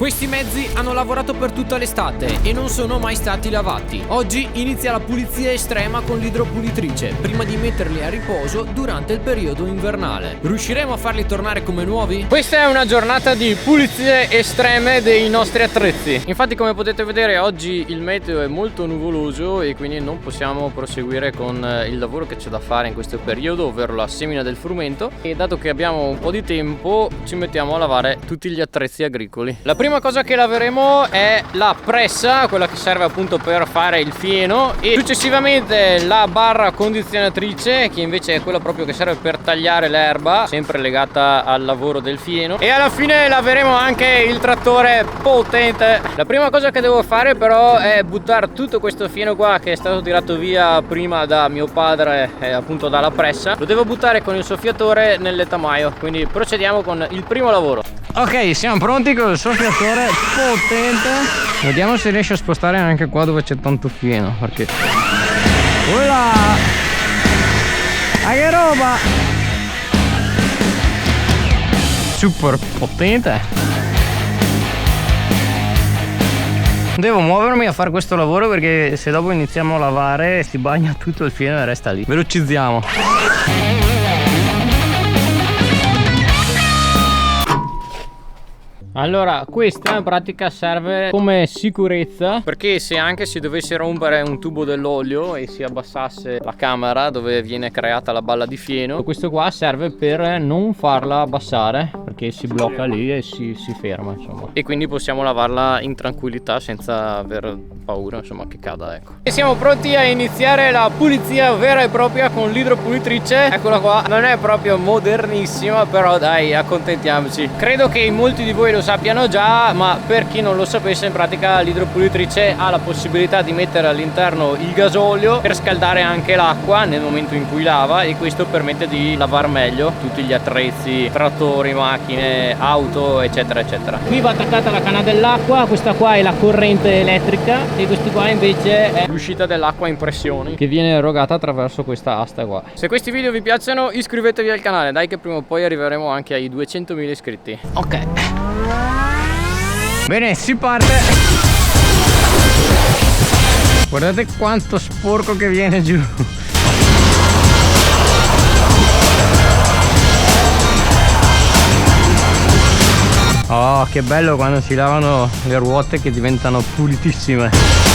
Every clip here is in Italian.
Questi mezzi hanno lavorato per tutta l'estate e non sono mai stati lavati. Oggi inizia la pulizia estrema con l'idropulitrice, prima di metterli a riposo durante il periodo invernale. Riusciremo a farli tornare come nuovi? Questa è una giornata di pulizie estreme dei nostri attrezzi. Infatti, come potete vedere, oggi il meteo è molto nuvoloso e quindi non possiamo proseguire con il lavoro che c'è da fare in questo periodo, ovvero la semina del frumento. E dato che abbiamo un po' di tempo, ci mettiamo a lavare tutti gli attrezzi agricoli. La prima cosa che laveremo è la pressa, quella che serve appunto per fare il fieno, e successivamente la barra condizionatrice, che invece è quella proprio che serve per tagliare l'erba, sempre legata al lavoro del fieno, e alla fine laveremo anche il trattore potente. La prima cosa che devo fare però è buttare tutto questo fieno qua che è stato tirato via prima da mio padre, appunto dalla pressa. Lo devo buttare con il soffiatore nel lettamaio, quindi procediamo con il primo lavoro. Ok, siamo pronti con il soffiatore potente. Vediamo se riesce a spostare anche qua dove c'è tanto fieno, perché voilà! Ma che roba! Super potente. Devo muovermi a fare questo lavoro perché se dopo iniziamo a lavare si bagna tutto il fieno e resta lì. Velocizziamo. Allora, questa in pratica serve come sicurezza, perché se anche si dovesse rompere un tubo dell'olio e si abbassasse la camera dove viene creata la balla di fieno, questo qua serve per non farla abbassare, perché si blocca lì e si ferma, insomma. E quindi possiamo lavarla in tranquillità senza aver paura, insomma, che cada, ecco. E siamo pronti a iniziare la pulizia vera e propria con l'idropulitrice. Eccola qua, non è proprio modernissima, però dai, accontentiamoci. Credo che in molti di voi lo sappiano già, ma per chi non lo sapesse, in pratica l'idropulitrice ha la possibilità di mettere all'interno il gasolio per scaldare anche l'acqua nel momento in cui lava, e questo permette di lavare meglio tutti gli attrezzi, trattori, macchine, auto, eccetera eccetera. Qui va attaccata la canna dell'acqua, questa qua è la corrente elettrica e questa qua invece è l'uscita dell'acqua in pressione che viene erogata attraverso questa asta qua. Se questi video vi piacciono, iscrivetevi al canale, dai che prima o poi arriveremo anche ai 200.000 iscritti. Ok. Bene, si parte. Guardate quanto sporco che viene giù. Oh, che bello quando si lavano le ruote che diventano pulitissime.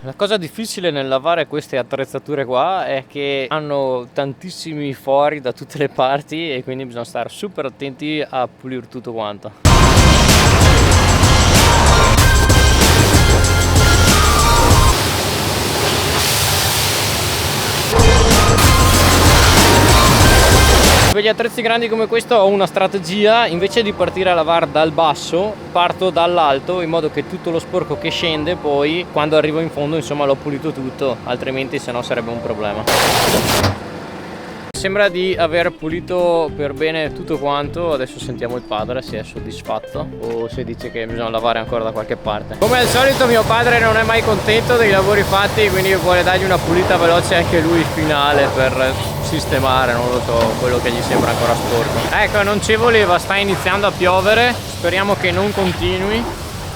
La cosa difficile nel lavare queste attrezzature qua è che hanno tantissimi fori da tutte le parti e quindi bisogna stare super attenti a pulire tutto quanto. Per gli attrezzi grandi come questo ho una strategia: invece di partire a lavare dal basso, parto dall'alto, in modo che tutto lo sporco che scende poi quando arrivo in fondo, insomma, l'ho pulito tutto, altrimenti sennò sarebbe un problema. Sembra di aver pulito per bene tutto quanto. Adesso sentiamo il padre se è soddisfatto o se dice che bisogna lavare ancora da qualche parte. Come al solito mio padre non è mai contento dei lavori fatti, quindi vuole dargli una pulita veloce anche lui finale per sistemare, non lo so, quello che gli sembra ancora sporco. Ecco, non ci voleva, sta iniziando a piovere, speriamo che non continui,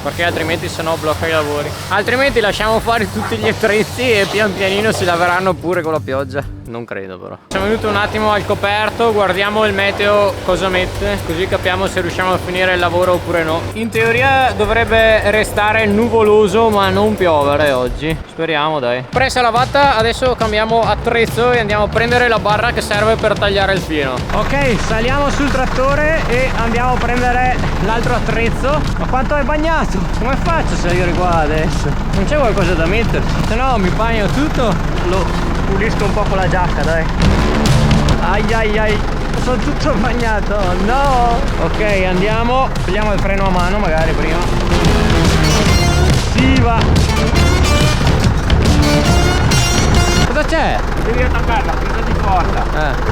perché altrimenti sennò blocca i lavori. Altrimenti lasciamo fare tutti gli attrezzi e pian pianino si laveranno pure con la pioggia. Non credo però. Siamo venuti un attimo al coperto, guardiamo il meteo cosa mette, così capiamo se riusciamo a finire il lavoro oppure no. In teoria dovrebbe restare nuvoloso ma non piovere oggi. Speriamo, dai. Pressa lavata, adesso cambiamo attrezzo e andiamo a prendere la barra che serve per tagliare il fieno. Ok, saliamo sul trattore e andiamo a prendere l'altro attrezzo. Ma quanto è bagnato? Come faccio a salire qua adesso? Non c'è qualcosa da metterci? Se no mi bagno tutto, lo pulisco un po' con la giacca, dai. Ai ai ai, sono tutto bagnato, no. Ok, andiamo, togliamo il freno a mano magari prima. Si va. Cosa c'è? Devi attaccarla, presa di forza.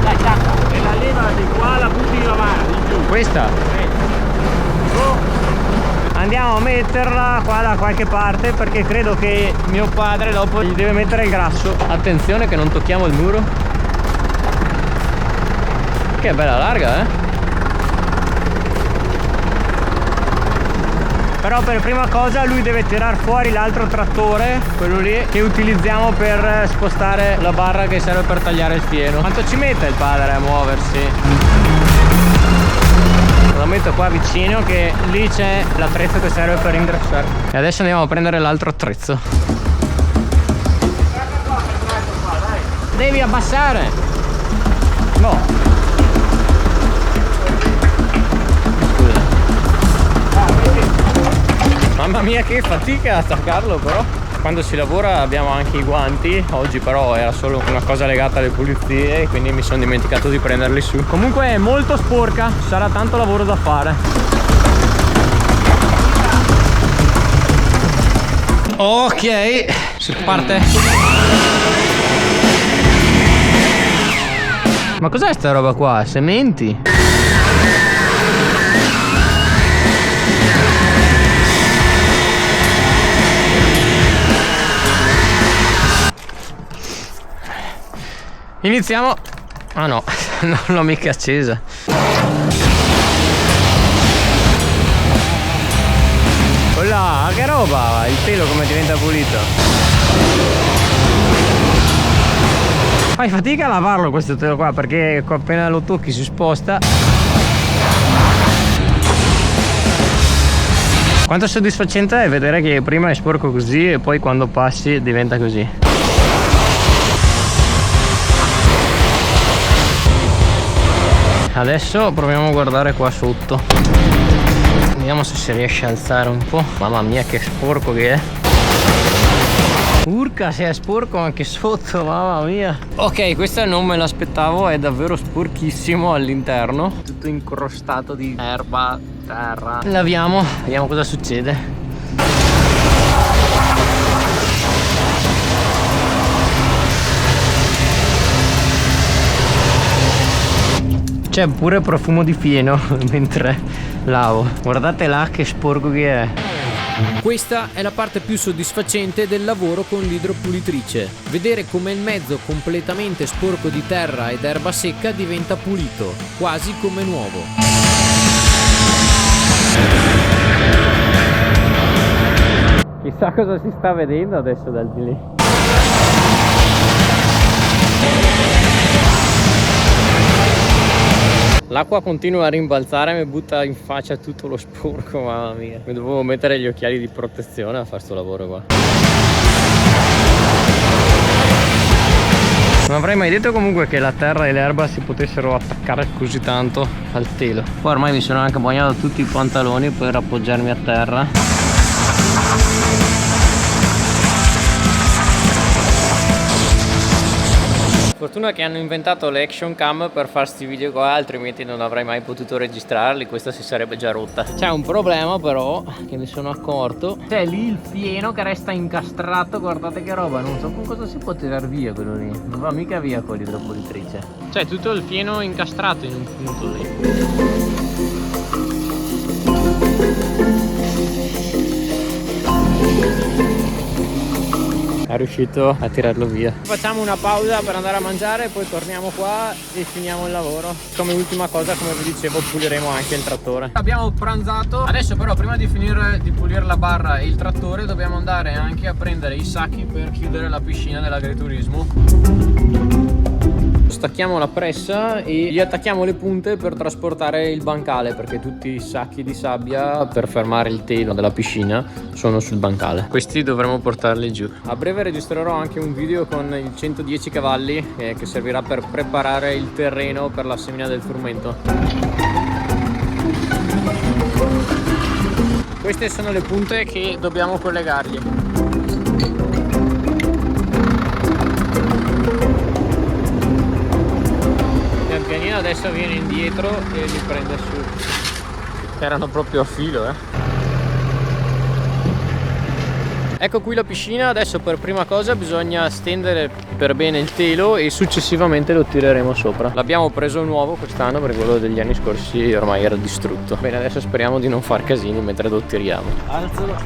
La giacca e la leva di qua, la butti in avanti, in giù. Questa? Sì. Andiamo a metterla qua da qualche parte, perché credo che mio padre dopo gli deve mettere il grasso. Attenzione che non tocchiamo il muro. Che bella larga, eh? Però per prima cosa lui deve tirar fuori l'altro trattore, quello lì, Che utilizziamo per spostare la barra che serve per tagliare il fieno. quanto ci mette il padre a muoversi? Lo metto qua vicino, che lì c'è l'attrezzo che serve per ingrassare. E adesso andiamo a prendere l'altro attrezzo. Devi abbassare. No. Scusa. Mamma mia, che fatica a staccarlo però. Quando si lavora abbiamo anche i guanti. Oggi però era solo una cosa legata alle pulizie, quindi mi sono dimenticato di prenderli su. Comunque è molto sporca, sarà tanto lavoro da fare. Ok, si parte. Ma cos'è sta roba qua? Sementi? Iniziamo. Ah no, non l'ho mica accesa. Là, che roba! Il pelo come diventa pulito. Fai fatica a lavarlo questo telo qua, perché appena lo tocchi si sposta. Quanto soddisfacente è vedere che prima è sporco così e poi quando passi diventa così. Adesso proviamo a guardare qua sotto. Vediamo se si riesce a alzare un po'. Mamma mia che sporco che è. Urca, se è sporco anche sotto, mamma mia. Ok, questa non me l'aspettavo, è davvero sporchissimo all'interno. Tutto incrostato di erba, terra. Laviamo, vediamo cosa succede. C'è pure profumo di fieno mentre lavo. Guardate là che sporco che è. Questa è la parte più soddisfacente del lavoro con l'idropulitrice. Vedere come il mezzo completamente sporco di terra ed erba secca diventa pulito, quasi come nuovo. Chissà cosa si sta vedendo adesso dal di lì. L'acqua continua a rimbalzare e mi butta in faccia tutto lo sporco, mamma mia. Mi dovevo mettere gli occhiali di protezione a fare sto lavoro qua. Non avrei mai detto comunque che la terra e l'erba si potessero attaccare così tanto al telo. Poi ormai mi sono anche bagnato tutti i pantaloni per appoggiarmi a terra. Fortuna che hanno inventato le action cam per fare sti video qua, altrimenti non avrei mai potuto registrarli, questa si sarebbe già rotta. C'è un problema però che mi sono accorto. C'è lì il fieno che resta incastrato, guardate che roba, non so con cosa si può tirar via quello lì. Non va mica via con l'idropulitrice. C'è tutto il fieno incastrato in un punto lì. È riuscito a tirarlo via. Facciamo una pausa per andare a mangiare, poi torniamo qua e finiamo il lavoro. Come ultima cosa, come vi dicevo, puliremo anche il trattore. Abbiamo pranzato, adesso però prima di finire di pulire la barra e il trattore dobbiamo andare anche a prendere i sacchi per chiudere la piscina dell'agriturismo. Stacchiamo la pressa e gli attacchiamo le punte per trasportare il bancale, perché tutti i sacchi di sabbia per fermare il telo della piscina sono sul bancale. Questi dovremo portarli giù. A breve registrerò anche un video con il 110 cavalli che servirà per preparare il terreno per la semina del frumento. Queste sono le punte che dobbiamo collegargli. Pianino adesso viene indietro e li prende su. Erano proprio a filo, Ecco qui la piscina. Adesso per prima cosa bisogna stendere per bene il telo e successivamente lo tireremo sopra. L'abbiamo preso nuovo quest'anno perché quello degli anni scorsi ormai era distrutto. Bene, adesso speriamo di non far casini mentre lo tiriamo. Alzalo.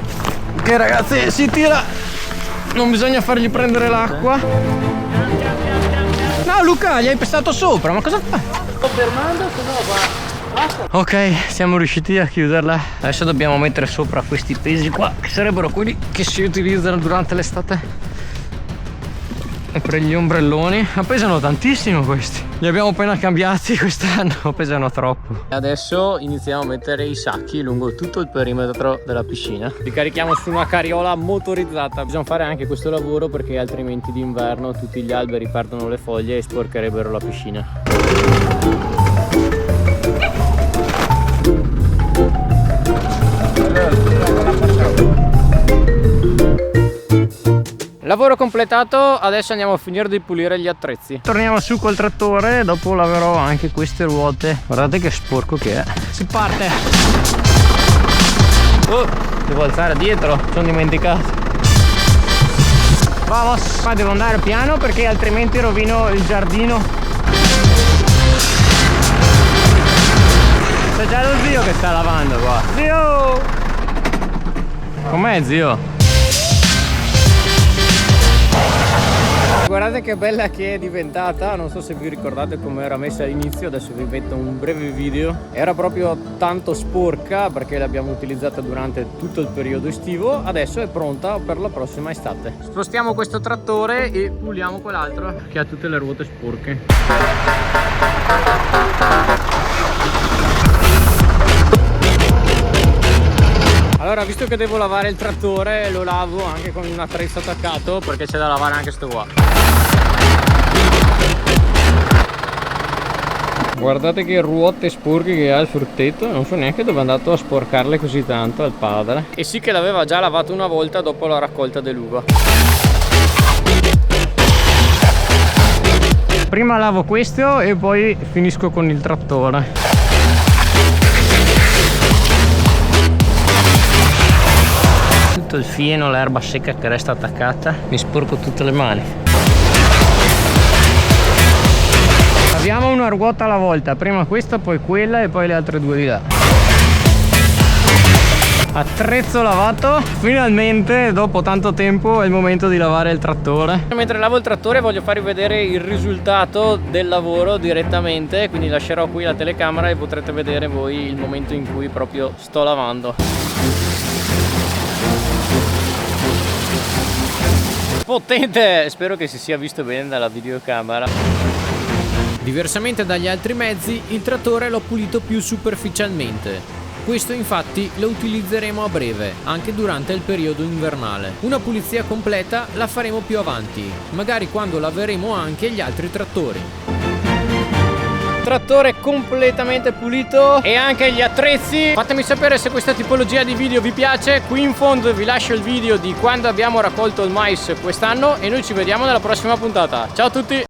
Ok ragazzi, si tira. Non bisogna fargli prendere l'acqua. No Luca, gli hai pestato sopra, ma cosa fa? Sto fermando, se no va. Basta. Ok, siamo riusciti a chiuderla. Adesso dobbiamo mettere sopra questi pesi qua, che sarebbero quelli che si utilizzano durante l'estate e per gli ombrelloni. Ma pesano tantissimo questi. Li abbiamo appena cambiati quest'anno, pesano troppo. Adesso iniziamo a mettere i sacchi lungo tutto il perimetro della piscina. Li carichiamo su una carriola motorizzata. Bisogna fare anche questo lavoro perché altrimenti d'inverno tutti gli alberi perdono le foglie e sporcherebbero la piscina. Lavoro completato, adesso andiamo a finire di pulire gli attrezzi. Torniamo su col trattore, dopo laverò anche queste ruote. Guardate che sporco che è. Si parte. Oh, devo alzare dietro, sono dimenticato. Vamos, qua devo andare piano perché altrimenti rovino il giardino. C'è già lo zio che sta lavando qua. Zio! Com'è, zio? Guardate che bella che è diventata, non so se vi ricordate come era messa all'inizio, adesso vi metto un breve video. Era proprio tanto sporca perché l'abbiamo utilizzata durante tutto il periodo estivo, adesso è pronta per la prossima estate. Spostiamo questo trattore e puliamo quell'altro che ha tutte le ruote sporche. Allora, visto che devo lavare il trattore, lo lavo anche con un attrezzo attaccato perché c'è da lavare anche sto qua. Guardate che ruote sporche che ha il frutteto, non so neanche dove è andato a sporcarle così tanto al padre. E sì che l'aveva già lavato una volta dopo la raccolta dell'uva. Prima lavo questo e poi finisco con il trattore. Tutto il fieno, l'erba secca che resta attaccata, mi sporco tutte le mani. Laviamo una ruota alla volta, prima questa, poi quella e poi le altre due di là. Attrezzo lavato, finalmente dopo tanto tempo è il momento di lavare il trattore. Mentre lavo il trattore voglio farvi vedere il risultato del lavoro direttamente, quindi lascerò qui la telecamera e potrete vedere voi il momento in cui proprio sto lavando. Potente! Spero che si sia visto bene dalla videocamera. Diversamente dagli altri mezzi, il trattore l'ho pulito più superficialmente. Questo infatti lo utilizzeremo a breve, anche durante il periodo invernale. Una pulizia completa la faremo più avanti, magari quando laveremo anche gli altri trattori. Trattore completamente pulito e anche gli attrezzi. Fatemi sapere se questa tipologia di video vi piace. Qui in fondo vi lascio il video di quando abbiamo raccolto il mais quest'anno e noi ci vediamo nella prossima puntata. Ciao a tutti!